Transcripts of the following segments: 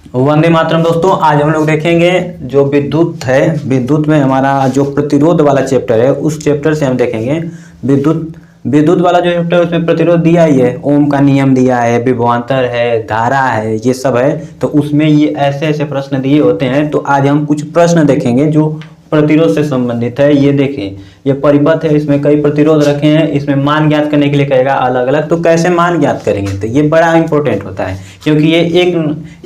वंदे मातरम दोस्तों। आज हम लोग देखेंगे जो विद्युत है, विद्युत में हमारा जो प्रतिरोध वाला चैप्टर है उस चैप्टर से हम देखेंगे। विद्युत विद्युत वाला जो चैप्टर है उसमें प्रतिरोध दिया ही है, ओम का नियम दिया है, विभवांतर है, धारा है, ये सब है। तो उसमें ये ऐसे ऐसे प्रश्न दिए होते हैं। तो आज हम कुछ प्रश्न देखेंगे जो प्रतिरोध से संबंधित है। ये देखें, ये परिपथ है, इसमें कई प्रतिरोध रखे हैं। इसमें मान ज्ञात करने के लिए कहेगा अलग अलग। तो कैसे मान ज्ञात करेंगे, तो ये बड़ा इंपॉर्टेंट होता है क्योंकि ये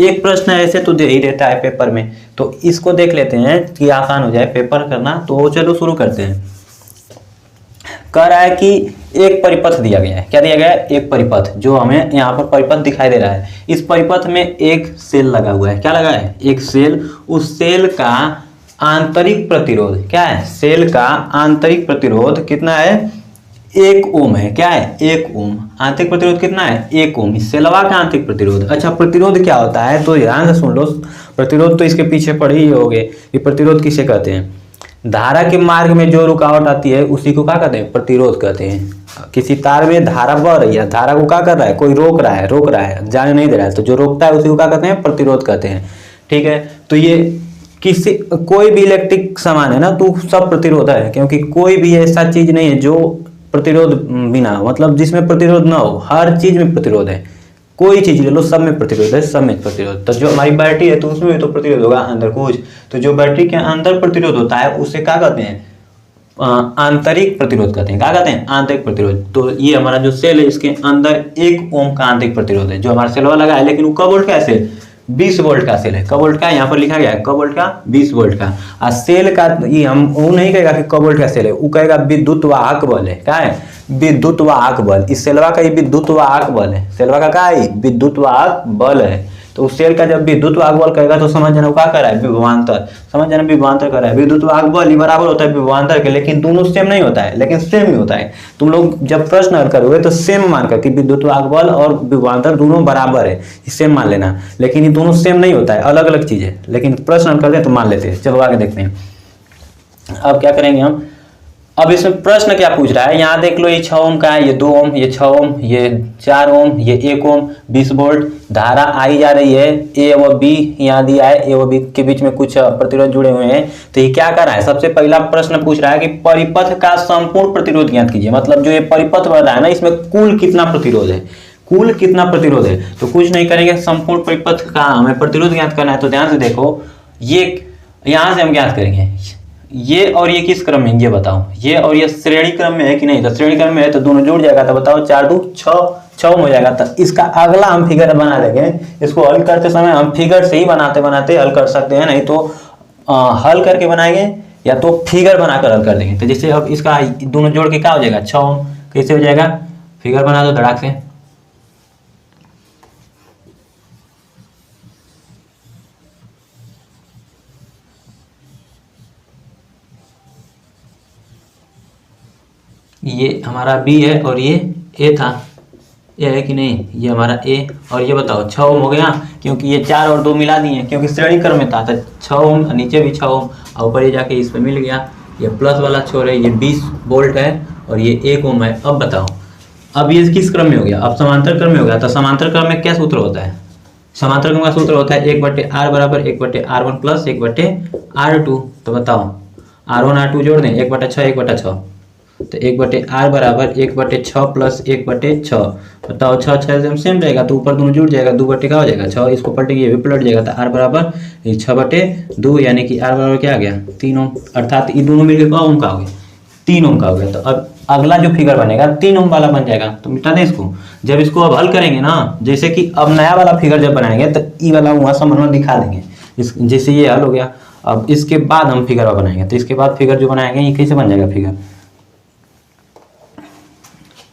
एक प्रश्न ऐसे तो दे ही देता है पेपर में। तो इसको देख लेते हैं कि आसान हो जाए पेपर करना। तो चलो शुरू करते हैं। कह रहा है कि एक परिपथ दिया गया है। क्या दिया गया है? एक परिपथ, जो हमें यहाँ पर परिपथ दिखाई दे रहा है। इस परिपथ में एक सेल लगा हुआ है। क्या लगा है? एक सेल। उस सेल का आंतरिक प्रतिरोध क्या है? सेल का आंतरिक प्रतिरोध कितना है? 1 ओम है। क्या है? 1 ओम। आंतरिक प्रतिरोध कितना है? 1 ओम। इस सेलवा का आंतरिक प्रतिरोध। अच्छा, प्रतिरोध क्या होता है तो ध्यान से सुन लो। प्रतिरोध तो इसके पीछे पढ़े ही होगे कि प्रतिरोध किसे कहते हैं। धारा के मार्ग में जो रुकावट आती है उसी को क्या कहते हैं? प्रतिरोध कहते हैं। किसी तार में धारा बह रही है, धारा को क्या कर रहा है? कोई रोक रहा है, जाने नहीं दे रहा है, तो जो रोकता है उसी को क्या कहते हैं? प्रतिरोध कहते हैं। ठीक है, तो ये किसी कोई भी इलेक्ट्रिक सामान है ना तो सब प्रतिरोध है, क्योंकि कोई भी ऐसा चीज नहीं है जो प्रतिरोध बिना, मतलब जिसमें प्रतिरोध ना हो। हर चीज में प्रतिरोध है। कोई चीज ले लो, सब में प्रतिरोध है, सब में प्रतिरोध। तो जो हमारी बैटरी है तो उसमें भी तो प्रतिरोध होगा अंदर कुछ। तो जो बैटरी के अंदर प्रतिरोध होता है उसे क्या कहते हैं? आंतरिक प्रतिरोध कहते हैं। क्या कहते हैं? आंतरिक प्रतिरोध। तो ये हमारा जो सेल है इसके अंदर 1 ओम का आंतरिक प्रतिरोध है, जो हमारा सेलवा लगा है। लेकिन वो कब वोल्ट का सेल? 20 वोल्ट का सेल है। कब वोल्ट का? यहाँ पर लिखा गया है कब वोल्ट का? 20 वोल्ट का। और सेल का ये हम वो नहीं कहेगा कि कब वोल्ट का सेल है, वो कहेगा विद्युत वाहक बल है। क्या है? विद्युत वाहक बल। इस सेलवा का ये विद्युत वाहक बल है। सेलवा का क्या है? विद्युत वाहक बल है। तो उस सेल का जब विद्युत वाहक बल कहेगा तो समझ जाना क्या कर रहा है? विभवांतर। समझ जाना विभवांतर कर रहा है। विद्युत वाहक बल ही बराबर होता है विभवांतर के, लेकिन दोनों सेम नहीं होता है, लेकिन सेम ही होता है। तुम लोग जब प्रश्न हल करोगे तो सेम मान कर कि विद्युत वाहक बल और विभवांतर दोनों बराबर है, सेम मान लेना। लेकिन ये दोनों सेम नहीं होता है, अलग अलग चीज है। लेकिन प्रश्न हल करते हैं तो मान लेते हैं। चलो आगे देखते हैं। अब क्या करेंगे हम? अब इसमें प्रश्न क्या पूछ रहा है, यहाँ देख लो। ये 6 ओम का है, ये 2 ओम, ये 6 ओम, ये 4 ओम, ये 1 ओम, 20 वोल्ट। धारा आई जा रही है, ए व बी यहाँ दिया है, ए व बी के बीच में कुछ प्रतिरोध जुड़े हुए हैं। तो ये क्या कर रहा है? सबसे पहला प्रश्न पूछ रहा है कि परिपथ का संपूर्ण प्रतिरोध ज्ञात कीजिए। मतलब जो ये परिपथ बन रहा है ना, इसमें कुल कितना प्रतिरोध है? कुल कितना प्रतिरोध है? तो कुछ नहीं करेंगे, संपूर्ण परिपथ का हमें प्रतिरोध ज्ञात करना है। तो ध्यान से देखो, ये यहाँ से हम ज्ञात करेंगे। ये और ये किस क्रम में, ये बताओ। ये और ये श्रेणी क्रम में है कि नहीं? तो श्रेणी क्रम में है तो दोनों जुड़ जाएगा। तो बताओ 4 2 6 हो जाएगा। तो इसका अगला हम फिगर बना लेंगे। इसको हल करते समय हम फिगर से ही बनाते बनाते हल कर सकते हैं, नहीं तो हल करके बनाएंगे या तो फिगर बनाकर हल कर देंगे। तो जैसे अब इसका दोनों जोड़ के क्या हो जाएगा? 6 ओम। कैसे हो जाएगा? फिगर बना दो धड़ाक से। ये हमारा बी है और ये ए था। ये है कि नहीं? ये हमारा ए। और ये बताओ 6 ओम हो गया, क्योंकि ये 4 और 2 मिला दिए, क्योंकि श्रेणी क्रम में था। तो 6 ओम, नीचे भी 6 ओम, और ऊपर ये जाके इस पे मिल गया। ये प्लस वाला छोर है, ये 20 वोल्ट है और ये 1 ओम है। अब बताओ, अब ये किस क्रम में हो गया? अब समांतर क्रम में हो गया। तो समांतर क्रम में क्या सूत्र होता है? समांतर क्रम का सूत्र होता है 1/r बराबर 1/r1 प्लस 1/r2। तो बताओ r1 r2 जोड़ दें, 1/6 1/6। तो 1/r बराबर 1/6 प्लस 1/6। बताओ 6 6 सेम रहेगा तो ऊपर दोनों जुड़ जाएगा। 2 का हो जाएगा 6, इसको पलटेंगे ये भी पलट जाएगा। तो r बराबर 6/2, यानी कि r बराबर क्या आ गया? 3 ओम। अर्थात ये दोनों मिलकर क्या ओम का हो गया? 3 ओम का हो गया। तो अब अगला जो फिगर बनेगा 3 ओम वाला बन जाएगा। तो मिटा दें इसको। जब इसको अब हल करेंगे ना, जैसे कि अब नया वाला फिगर जब बनाएंगे तो ई वाला वहाँ समझ दिखा देंगे। जैसे ये हल हो गया, अब इसके बाद हम फिगर बनाएंगे। तो इसके बाद फिगर जो बनाएंगे ये कैसे बन जाएगा फिगर?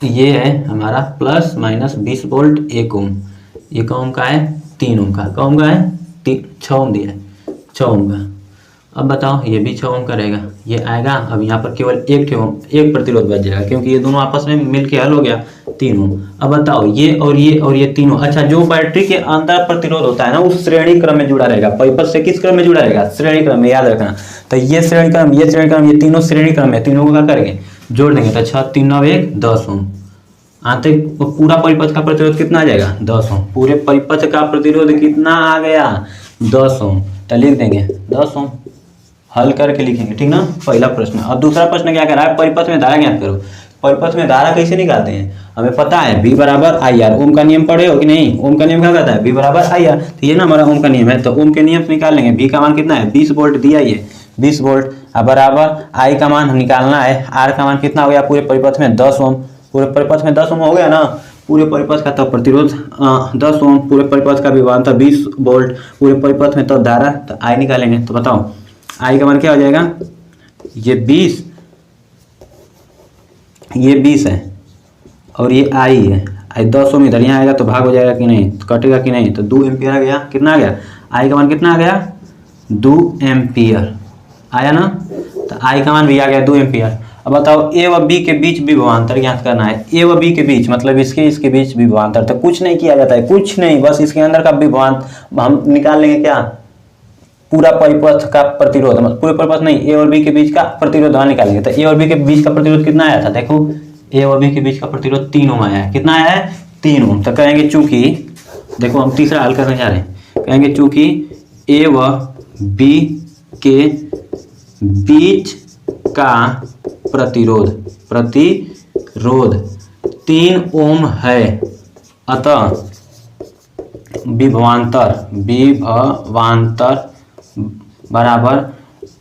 ये है हमारा प्लस माइनस 20 वोल्ट 1 ओम। ये का ओम का है? 3 ओम का। का ओम का है? 6 ओम दिया है, 6 ओम का। अब बताओ ये भी 6 ओम का रहेगा, ये आएगा। अब यहाँ पर केवल एक प्रतिरोध बच जाएगा, क्योंकि ये दोनों आपस में मिलके हल हो गया 3 ओम। अब बताओ ये और ये तीनों। अच्छा, जो बैटरी के अंदर प्रतिरोध होता है ना उस श्रेणी क्रम में जुड़ा रहेगा। परिपथ से किस क्रम में जुड़ा रहेगा? श्रेणी क्रम में, याद रखना। तो ये श्रेणी क्रम, ये श्रेणी क्रम, ये तीनों श्रेणी क्रम है। तीनों को क्या करेंगे? जोड़ देंगे। तो 6 3 9 1 10 ओम। आंतरिक पूरा परिपथ का प्रतिरोध कितना आ जाएगा? 10 ओम। पूरे परिपथ का प्रतिरोध कितना आ गया? 10 ओम, तो लिख देंगे 10 ओम, हल करके लिखेंगे, ठीक ना, पहला प्रश्न। अब दूसरा प्रश्न क्या कह रहा है, परिपथ में धारा ज्ञात करो। परिपथ में धारा कैसे निकालते हैं, हमें पता है V बराबर आई आर, ओम का नियम पढ़े हो कि नहीं, ओम का नियम क्या कहता है, V बराबर आई आर, तो ये ना हमारा ओम का नियम है, तो ओम के नियम से निकाल लेंगे। V का मान कितना है, 20 वोल्ट दिया ये 20 वोल्ट, अब बराबर आई का मान निकालना है, आर का मान कितना हो गया पूरे परिपथ में 10 ओम, पूरे परिपथ में 10 ओम हो गया ना, पूरे परिपथ का तो प्रतिरोध 10 ओम, पूरे परिपथ का विभवांतर 20 वोल्ट, पूरे परिपथ में तो धारा, तो आई निकालेंगे, तो बताओ आई का मान क्या हो जाएगा, ये 20 है और ये आई है, आई 10 ओम इधर यहाँ आएगा तो भाग हो जाएगा कि नहीं, तो कटेगा कि नहीं, तो 2 एम्पियर आ गया, कितना आ गया, आई का मान कितना आ गया 2 एम्पियर आया ना, तो आई का मान भी आ गया 2 एम्पियर। अब बताओ ए व बी के बीच विभवांतर ज्ञात करना है, ए व बी के बीच मतलब इसके बीच विभवांतर, तो कुछ नहीं किया जाता है, कुछ नहीं, बस इसके अंदर का विभवांतर हम निकाल लेंगे, क्या पूरा परिपथ का प्रतिरोध, पूरे परिपथ नहीं, ए और बी के बीच का प्रतिरोध निकालेंगे, तो ए और बी के बीच का प्रतिरोध कितना आया था, देखो ए और बी के बीच का प्रतिरोध 3 ओम आया है, कितना आया है 3 ओम, तो कहेंगे चूंकि, देखो हम तीसरा हल करने जा रहे हैं, कहेंगे चूंकि ए व बी के बीच का प्रतिरोध 3 ओम है, अतः विभवांतर बराबर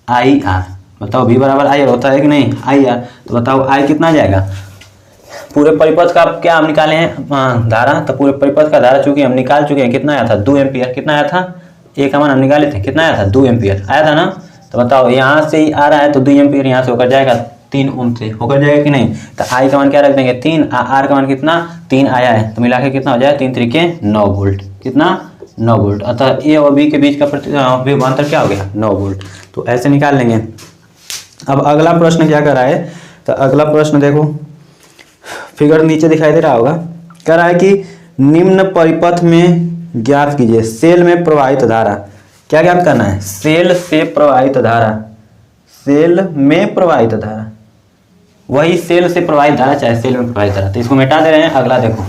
आई आर, बताओ V बराबर आई आर होता है कि नहीं, आई आर, तो बताओ आई कितना जाएगा, पूरे परिपथ का क्या हम निकाले हैं धारा, तो पूरे परिपथ का धारा चूंकि हम निकाल चुके हैं, कितना आया था 2 एम्पियर, कितना आया था, ए का मान हम निकाले थे, कितना आया था 2 एम्पियर आया था ना, तो बताओ यहाँ से ही आ रहा है तो 2 एम्पियर यहाँ से होकर जाएगा 3 ओम से होकर जाएगा कि नहीं, तो आई का मान क्या रख देंगे 3, आर का मान कितना 3 आया है, तो मिला के कितना हो जाए 3 तरीके 9 वोल्ट, कितना 9 वोल्ट, अतः ए और बी के बीच का विभवांतर क्या हो गया 9 वोल्ट, तो ऐसे निकाल लेंगे। अब अगला प्रश्न क्या कर रहा है, तो अगला प्रश्न देखो फिगर नीचे दिखाई दे रहा होगा, कह रहा है कि निम्न परिपथ में ज्ञात कीजिए सेल में प्रवाहित धारा, क्या ज्ञात करना है, सेल से प्रवाहित धारा, सेल में प्रवाहित धारा, वही सेल से प्रवाहित धारा चाहे सेल में प्रवाहित धारा, तो इसको मिटा दे रहे हैं। अगला देखो,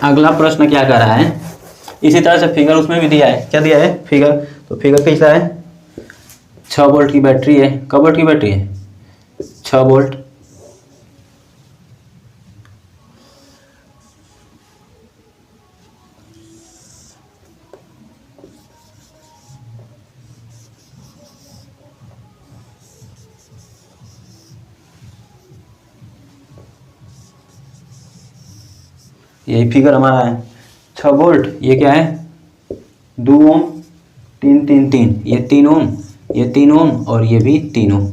अगला प्रश्न क्या कर रहा है, इसी तरह से फिगर उसमें भी दिया है, क्या दिया है फिगर, तो फिगर कैसा है, 6 वोल्ट की बैटरी है, कब वोल्ट की बैटरी है 6 वोल्ट, यही फिगर हमारा है 6 वोल्ट, ये क्या है 2 ओम 3 3 3, ये 3 ओम, ये 3 ओम और ये भी 3 ओम,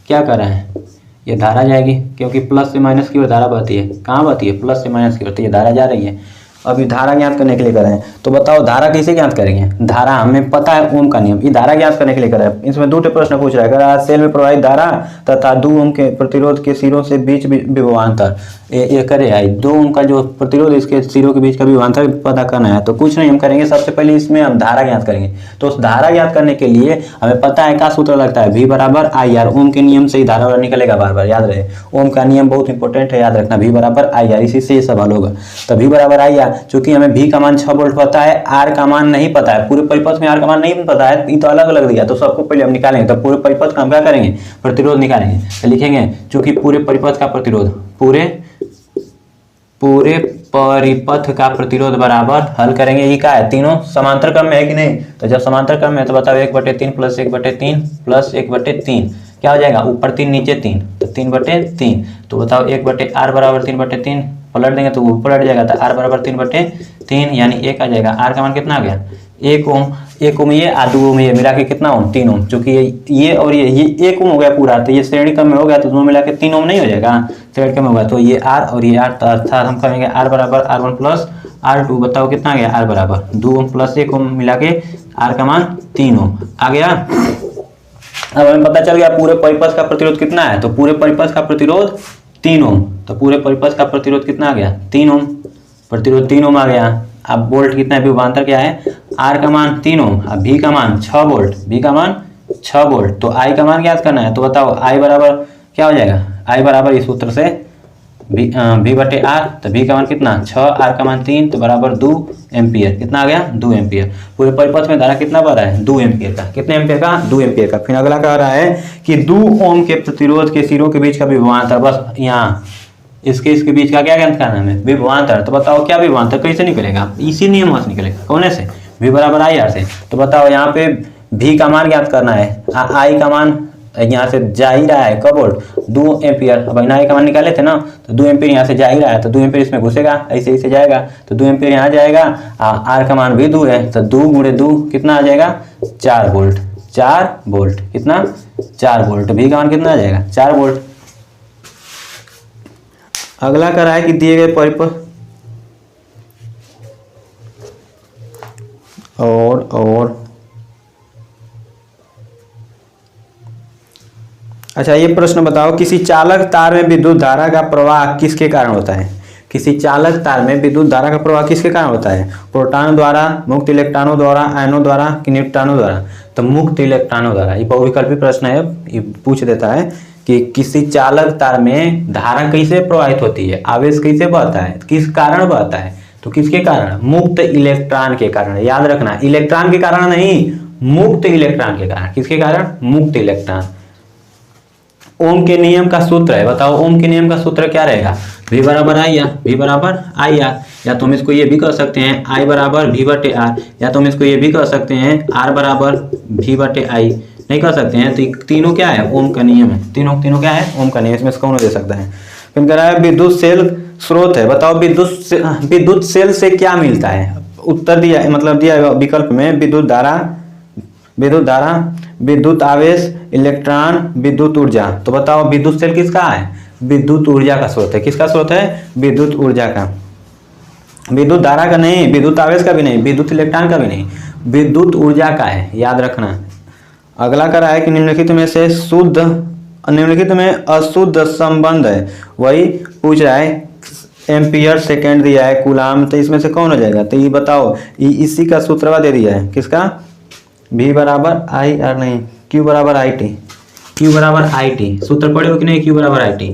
क्या कर रहे हैं, ये धारा जाएगी क्योंकि प्लस से माइनस की ओर धारा बहती है, कहाँ बहती है प्लस से माइनस की ओर, तो ये धारा जा रही है। अभी धारा ज्ञात करने के लिए कर रहे हैं, तो बताओ धारा कैसे ज्ञात करेंगे, धारा हमें पता है ओम का नियम, ये धारा ज्ञात करने के लिए कर रहे हैं। इसमें 2 प्रश्न पूछ रहा है, अगर सेल में प्रवाहित धारा तथा 2 ओम के प्रतिरोध के सिरों से बीच विभवांतर, ये करे है 2 ओम का जो प्रतिरोध इसके सिरों के बीच का विभवांतर पता करना है, तो कुछ नहीं हम करेंगे, सबसे पहले इसमें हम धारा ज्ञात करेंगे। तो उस धारा ज्ञात करने के लिए हमें पता है क्या सूत्र लगता है, V बराबर आई आर, ओम के नियम से ही धारा निकलेगा, बार बार याद रहे, ओम का नियम बहुत इंपॉर्टेंट है, याद रखना, V बराबर आई आर, इसी से ये सवाल होगा। तो V बराबर आई आर, चूंकि हमें V का मान 6 वोल्ट पता है, R का मान नहीं पता है, पूरे परिपथ में R का मान नहीं पता है, ये तो अलग अलग दिया, तो सबको पहले हम निकालेंगे, तो पूरे परिपथ का हम क्या करेंगे प्रतिरोध निकालेंगे, तो लिखेंगे चूंकि पूरे परिपथ का प्रतिरोध, पूरे परिपथ का प्रतिरोध बराबर, हल करेंगे, ये क्या है तीनों समांतर क्रम में है कि नहीं, तो जब समांतर क्रम में है तो बताओ 1/3 प्लस 1/3 प्लस 1/3 क्या हो जाएगा, ऊपर 3 नीचे 3, तो 3/3, तो बताओ 1/r बराबर 3/3, पलट देंगे तो वो पलट जाएगा, तो r बराबर 3/3 यानी 1 आ जाएगा, r का मान कितना आ गया 1 ओम, 1 ओम ये 2 ओम ये मिला के कितना ओम 3 ओम, चूंकि ये और ये 1 ओम हो गया पूरा, तो ये श्रेणी क्रम में हो गया, तो दोनों मिला के 3 ओम नहीं हो जाएगा, श्रेणी क्रम में होगा, तो ये r और ये r, तो अर्थात हम करेंगे r बराबर r1 प्लस r2, बताओ कितना आ गया, r बराबर 2 ओम प्लस 1 ओम मिला के r का मान 3 ओम आ गया। अब हमें पता चल गया पूरे परिपथ का प्रतिरोध कितना है, तो पूरे परिपथ का प्रतिरोध 3 ओम, तो पूरे परिपथ का प्रतिरोध कितना आ गया 3 ओम, प्रतिरोध 3 ओम आ गया। अब वोल्ट कितना है, विभवांतर क्या है, R का मान 3 ओम, अब V का मान 6 वोल्ट, V का मान 6 वोल्ट, तो I का मान ज्ञात करना है, तो बताओ I बराबर क्या हो जाएगा, I बराबर इस सूत्र से V बटे आर, तो V का मान कितना 6, आर का मान 3, तो बराबर 2 एम्पियर। कितना आ गया 2 एम्पियर। पूरे परिपथ में धारा कितना बह रहा है 2 एम्पियर का। कितने एम्पियर का 2 एम्पियर का। फिर अगला कह रहा है कि 2 ओम के प्रतिरोध के सिरों के बीच का विभवांतर, बस यहाँ इसके बीच का क्या ज्ञात करना है विभवांतर। तो बताओ क्या विभवांतर कैसे निकलेगा, इसी नियम से निकलेगा। कौन से V बराबर आई आर से। तो बताओ यहाँ पे V का मान ज्ञात करना है, I का मान यहाँ से जा ही रहा है कब वोल्ट 2 एम्पियर। अब आई का मान निकाले थे ना, तो 2 एम्पियर यहाँ से जा ही रहा है, तो 2 एम्पियर इसमें घुसेगा, ऐसे ऐसे जाएगा, तो 2 एम्पियर यहाँ जाएगा। आर का मान भी 2 है, तो 2 गुणे 2 कितना आ जाएगा 4 वोल्ट। 4 वोल्ट कितना 4 वोल्ट। V का मान कितना आ जाएगा 4 वोल्ट। अगला करा है कि दिए गए परिपथ और अच्छा ये प्रश्न बताओ, किसी चालक तार में विद्युत धारा का प्रवाह किसके कारण होता है। किसी चालक तार में विद्युत धारा का प्रवाह किसके कारण होता है। प्रोटॉन द्वारा, मुक्त इलेक्ट्रॉनों द्वारा, आयनों द्वारा कि न्यूट्रॉनों द्वारा। तो मुक्त इलेक्ट्रॉनों द्वारा। ये बहुविकल्पी प्रश्न है, ये पूछ देता है कि किसी चालक तार में धारा कैसे प्रवाहित होती है, आवेश कैसे बहता है, किस कारण बहता है। तो किसके कारण, मुक्त इलेक्ट्रॉन के कारण। याद रखना इलेक्ट्रॉन के कारण नहीं, मुक्त इलेक्ट्रॉन के कारण। किसके कारण, मुक्त इलेक्ट्रॉन। ओम के नियम का सूत्र है, बताओ ओम के नियम का सूत्र क्या रहेगा। V बराबर आई आर, V बराबर आई आर। या तुम इसको ये भी कह सकते हैं I बराबर V बटे आर, या तुम इसको ये भी कह सकते हैं R बराबर V बटे आई। नहीं कर सकते हैं, तो तीनों क्या है ओम का नियम है। तीनों क्या है ओम का नियम, इसमें से कौन दे सकता है। फिर कह रहा है विद्युत सेल स्रोत है, बताओ विद्युत सेल से क्या मिलता है। उत्तर दिया, मतलब दिया विकल्प में विद्युत धारा, विद्युत आवेश, इलेक्ट्रॉन, विद्युत ऊर्जा। तो बताओ विद्युत सेल किसका है, विद्युत ऊर्जा का स्रोत है। किसका स्रोत है, विद्युत ऊर्जा का। विद्युत धारा का नहीं, विद्युत आवेश का भी नहीं, विद्युत इलेक्ट्रॉन का भी नहीं, विद्युत ऊर्जा का है, याद रखना। अगला करा है कि निम्नलिखित में से निम्नलिखित में अशुद्ध संबंध है, वही पूछ रहा है। एम्पियर सेकेंड दिया है, कूलाम, तो इसमें से कौन हो जाएगा। तो ये बताओ, इसी का सूत्रवा दे दिया है, किसका V बराबर आई आर नहीं, Q बराबर आई टी। Q बराबर आई टी सूत्र पढ़े हो कि नहीं। Q बराबर आई टी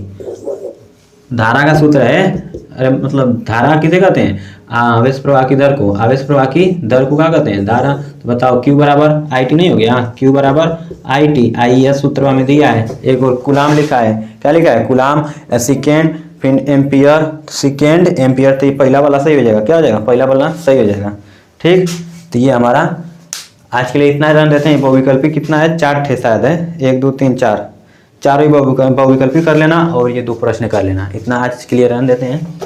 धारा का सूत्र है। अरे मतलब धारा किसे कहते हैं, आवेश प्रवाह की दर को। आवेश प्रवाह की दर को क्या कहते हैं, धारा। तो बताओ Q बराबर आई टी नहीं हो गया, Q बराबर आई टी। आई एस सूत्र में दिया है। एक और कूलाम लिखा है, क्या लिखा है कूलाम सेकेंड, फिर एम्पियर सेकेंड एम्पियर। तो ये पहला वाला सही हो जाएगा, क्या हो जाएगा पहला वाला सही हो जाएगा। ठीक, तो ये हमारा आज के लिए इतना रन देते हैं। बहुविकल्पी कितना है, 4 ठे शायद है, 1 2 3 4, चारों ही बहुविकल्पी कर लेना और ये 2 प्रश्न कर लेना। इतना आज के लिए रन देते हैं।